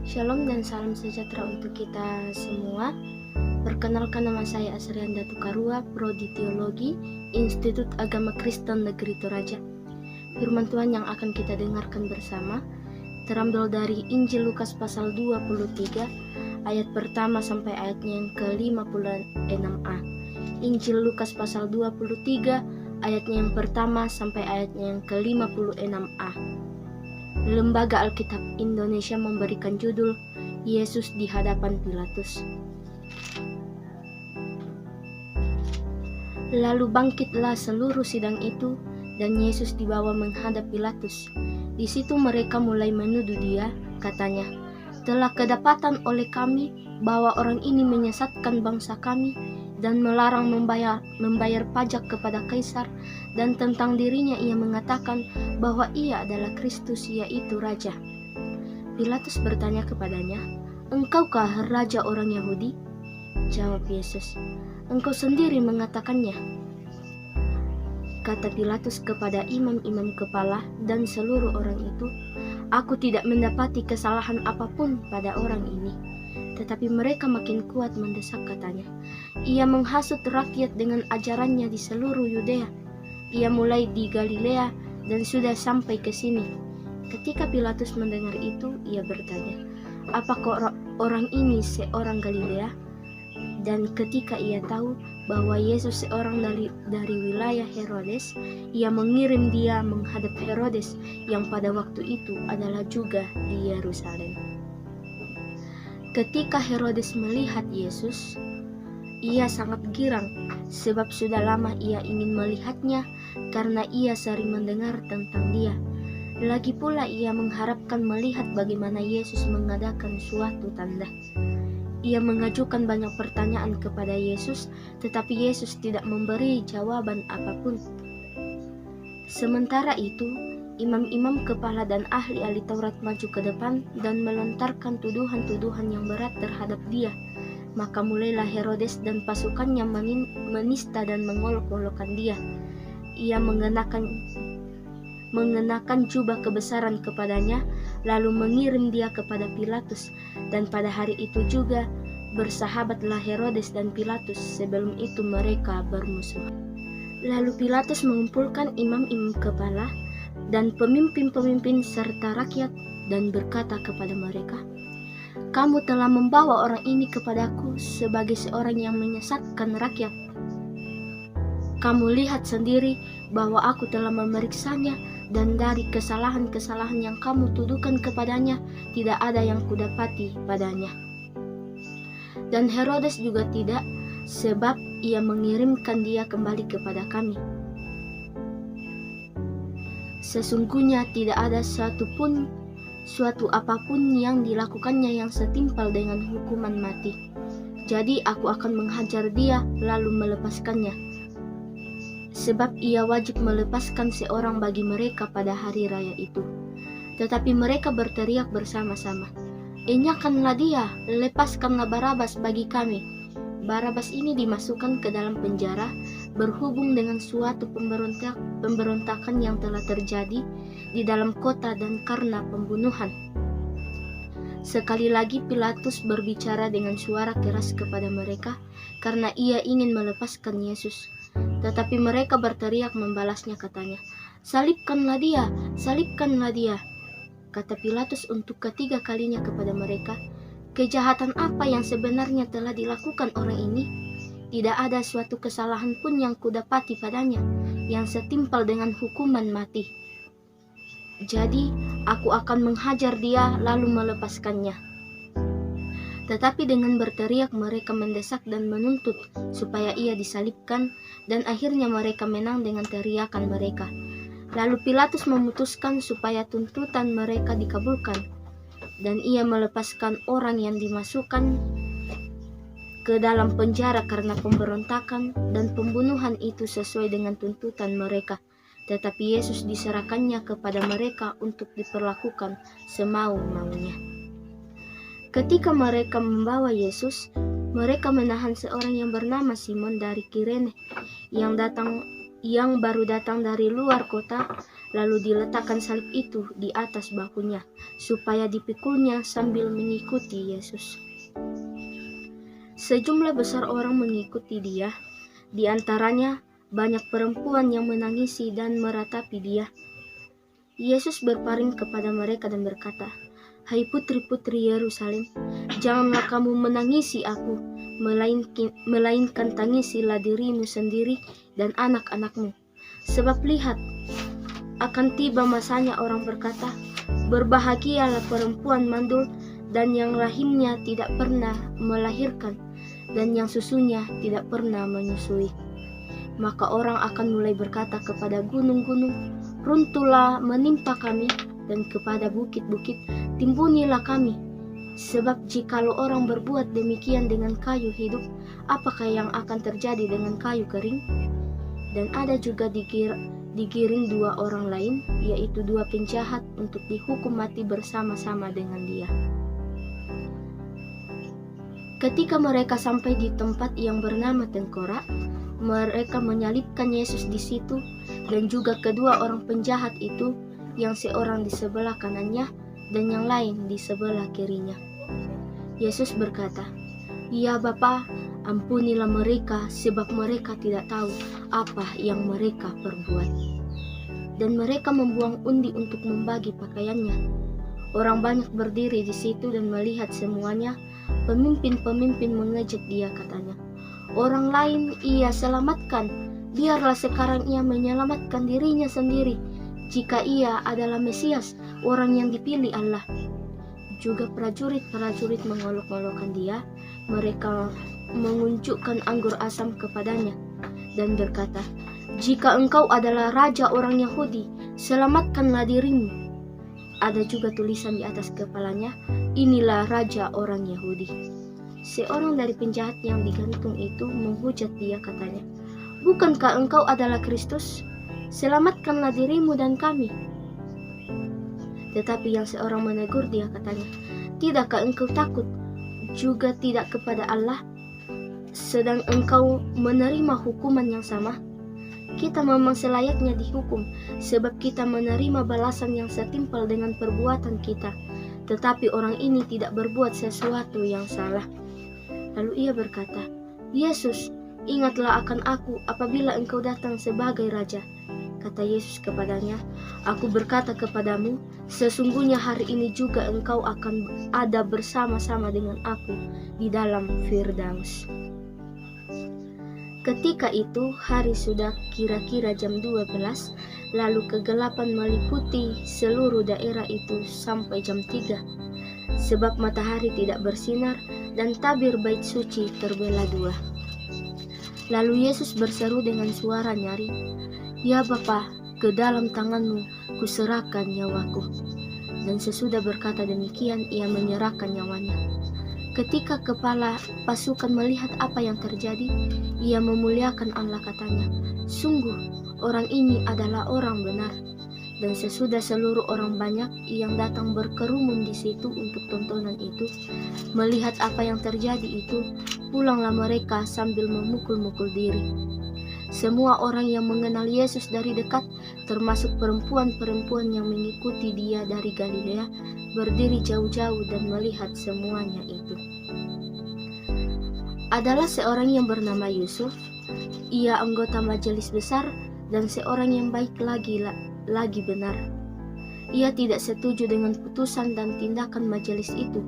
Shalom dan salam sejahtera untuk kita semua. Perkenalkan, nama saya Asrian Datu Karua, Prodi Teologi, Institut Agama Kristen Negeri Toraja. Firman Tuhan yang akan kita dengarkan bersama terambil dari Injil Lukas pasal 23 ayat pertama sampai ayatnya yang ke-56a. Injil Lukas pasal 23 ayatnya yang pertama sampai ayatnya yang ke-56a. Lembaga Alkitab Indonesia memberikan judul Yesus di hadapan Pilatus. Lalu bangkitlah seluruh sidang itu, dan Yesus dibawa menghadap Pilatus. Di situ mereka mulai menuduh dia, katanya, "Telah kedapatan oleh kami bahwa orang ini menyesatkan bangsa kami dan melarang membayar pajak kepada Kaisar, dan tentang dirinya ia mengatakan bahwa ia adalah Kristus, yaitu Raja." Pilatus bertanya kepadanya, "Engkaukah Raja orang Yahudi?" Jawab Yesus, "Engkau sendiri mengatakannya." Kata Pilatus kepada imam-imam kepala dan seluruh orang itu, "Aku tidak mendapati kesalahan apapun pada orang ini." Tetapi mereka makin kuat mendesak, katanya, "Ia menghasut rakyat dengan ajarannya di seluruh Yudea. Ia mulai di Galilea dan sudah sampai ke sini." Ketika Pilatus mendengar itu, ia bertanya, "Apakah orang ini seorang Galilea?" Dan ketika ia tahu bahwa Yesus seorang dari wilayah Herodes, ia mengirim dia menghadap Herodes yang pada waktu itu adalah juga di Yerusalem. Ketika Herodes melihat Yesus, ia sangat girang, sebab sudah lama ia ingin melihatnya karena ia sering mendengar tentang dia. Lagi pula ia mengharapkan melihat bagaimana Yesus mengadakan suatu tanda. Ia mengajukan banyak pertanyaan kepada Yesus, tetapi Yesus tidak memberi jawaban apapun. Sementara itu, imam-imam kepala dan ahli-ahli Taurat maju ke depan dan melontarkan tuduhan-tuduhan yang berat terhadap dia. Maka mulailah Herodes dan pasukannya menista dan mengolok-olokkan dia. Ia mengenakan jubah kebesaran kepadanya, lalu mengirim dia kepada Pilatus. Dan pada hari itu juga bersahabatlah Herodes dan Pilatus, sebelum itu mereka bermusuhan. Lalu Pilatus mengumpulkan imam-imam kepala dan pemimpin-pemimpin serta rakyat dan berkata kepada mereka, "Kamu telah membawa orang ini kepadaku sebagai seorang yang menyesatkan rakyat. Kamu lihat sendiri bahwa aku telah memeriksanya, dan dari kesalahan-kesalahan yang kamu tuduhkan kepadanya tidak ada yang kudapati padanya. Dan Herodes juga tidak, sebab ia mengirimkan dia kembali kepada kami. Sesungguhnya tidak ada suatu apapun yang dilakukannya yang setimpal dengan hukuman mati. Jadi aku akan menghajar dia lalu melepaskannya, sebab ia wajib melepaskan seorang bagi mereka pada hari raya itu." Tetapi mereka berteriak bersama-sama, "Enyahkanlah dia, lepaskanlah Barabas bagi kami." Barabas ini dimasukkan ke dalam penjara berhubung dengan suatu pemberontakan yang telah terjadi di dalam kota dan karena pembunuhan. Sekali lagi Pilatus berbicara dengan suara keras kepada mereka karena ia ingin melepaskan Yesus. Tetapi mereka berteriak membalasnya, katanya, "Salibkanlah dia, salibkanlah dia." Kata Pilatus untuk ketiga kalinya kepada mereka, "Kejahatan apa yang sebenarnya telah dilakukan orang ini? Tidak ada suatu kesalahan pun yang kudapati padanya yang setimpal dengan hukuman mati. Jadi aku akan menghajar dia lalu melepaskannya." Tetapi dengan berteriak mereka mendesak dan menuntut supaya ia disalibkan, dan akhirnya mereka menang dengan teriakan mereka. Lalu Pilatus memutuskan supaya tuntutan mereka dikabulkan, dan ia melepaskan orang yang dimasukkan ke dalam penjara karena pemberontakan dan pembunuhan itu sesuai dengan tuntutan mereka. Tetapi Yesus diserahkannya kepada mereka untuk diperlakukan semau-maunya. Ketika mereka membawa Yesus, mereka menahan seorang yang bernama Simon dari Kirene yang baru datang dari luar kota lalu diletakkan salib itu di atas bahunya, supaya dipikulnya sambil mengikuti Yesus. Sejumlah besar orang mengikuti dia, di antaranya banyak perempuan yang menangisi dan meratapi dia. Yesus berpaling kepada mereka dan berkata, "Hai putri-putri Yerusalem, janganlah kamu menangisi aku, melainkan tangisilah dirimu sendiri dan anak-anakmu. Sebab lihat, akan tiba masanya orang berkata, berbahagialah perempuan mandul dan yang rahimnya tidak pernah melahirkan dan yang susunya tidak pernah menyusui. Maka orang akan mulai berkata kepada gunung-gunung, runtuhlah menimpa kami, dan kepada bukit-bukit, timbunilah kami. Sebab jikalau orang berbuat demikian dengan kayu hidup, apakah yang akan terjadi dengan kayu kering?" Dan ada juga digiring dua orang lain, yaitu dua penjahat, untuk dihukum mati bersama-sama dengan dia. Ketika mereka sampai di tempat yang bernama Tengkorak, mereka menyalibkan Yesus di situ, dan juga kedua orang penjahat itu, yang seorang di sebelah kanannya dan yang lain di sebelah kirinya. Yesus berkata, "Ya Bapa, ampunilah mereka, sebab mereka tidak tahu apa yang mereka perbuat." Dan mereka membuang undi untuk membagi pakaiannya. Orang banyak berdiri di situ dan melihat semuanya. Pemimpin-pemimpin mengejek dia, katanya, "Orang lain ia selamatkan, biarlah sekarang ia menyelamatkan dirinya sendiri, jika ia adalah Mesias, orang yang dipilih Allah." Juga prajurit-prajurit mengolok-olokkan dia. Mereka mengunjukkan anggur asam kepadanya dan berkata, "Jika engkau adalah raja orang Yahudi, selamatkanlah dirimu." Ada juga tulisan di atas kepalanya, "Inilah raja orang Yahudi." Seorang dari penjahat yang digantung itu menghujat dia, katanya, "Bukankah engkau adalah Kristus? Selamatkanlah dirimu dan kami." Tetapi yang seorang menegur dia, katanya, "Tidakkah engkau takut juga tidak kepada Allah, sedang engkau menerima hukuman yang sama? Kita memang selayaknya dihukum, sebab kita menerima balasan yang setimpal dengan perbuatan kita. Tetapi orang ini tidak berbuat sesuatu yang salah." Lalu ia berkata, "Yesus, ingatlah akan aku apabila engkau datang sebagai Raja." Kata Yesus kepadanya, "Aku berkata kepadamu, sesungguhnya hari ini juga engkau akan ada bersama-sama dengan aku di dalam Firdaus." Ketika itu hari sudah kira-kira jam 12, lalu kegelapan meliputi seluruh daerah itu sampai jam 3, sebab matahari tidak bersinar dan tabir bait suci terbelah dua. Lalu Yesus berseru dengan suara nyaring, "Ya Bapa, ke dalam tanganmu kuserahkan nyawaku." Dan sesudah berkata demikian, ia menyerahkan nyawanya. Ketika kepala pasukan melihat apa yang terjadi, ia memuliakan Allah, katanya, "Sungguh, orang ini adalah orang benar." Dan sesudah seluruh orang banyak yang datang berkerumun di situ untuk tontonan itu, melihat apa yang terjadi itu, pulanglah mereka sambil memukul-mukul diri. Semua orang yang mengenal Yesus dari dekat, termasuk perempuan-perempuan yang mengikuti dia dari Galilea, berdiri jauh-jauh dan melihat semuanya itu. Adalah seorang yang bernama Yusuf. Ia anggota majelis besar dan seorang yang baik lagi benar. Ia tidak setuju dengan putusan dan tindakan majelis itu.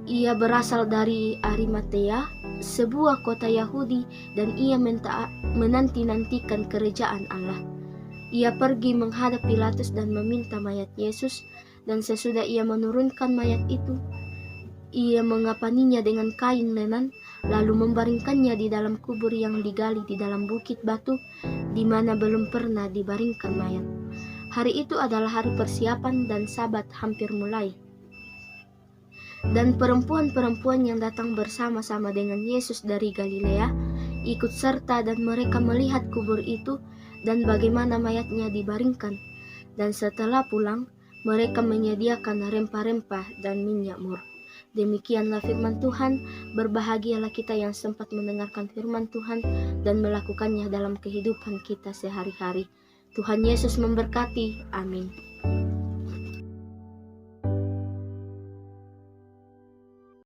Ia berasal dari Arimatea, sebuah kota Yahudi, dan ia menanti-nantikan kerajaan Allah. Ia pergi menghadap Pilatus dan meminta mayat Yesus, dan sesudah ia menurunkan mayat itu, ia mengapaninya dengan kain lenan, lalu membaringkannya di dalam kubur yang digali di dalam bukit batu, di mana belum pernah dibaringkan mayat. Hari itu adalah hari persiapan dan Sabat hampir mulai. Dan perempuan-perempuan yang datang bersama-sama dengan Yesus dari Galilea ikut serta, dan mereka melihat kubur itu dan bagaimana mayatnya dibaringkan. Dan setelah pulang, mereka menyediakan rempah-rempah dan minyak mur. Demikianlah firman Tuhan. Berbahagialah kita yang sempat mendengarkan firman Tuhan dan melakukannya dalam kehidupan kita sehari-hari. Tuhan Yesus memberkati. Amin.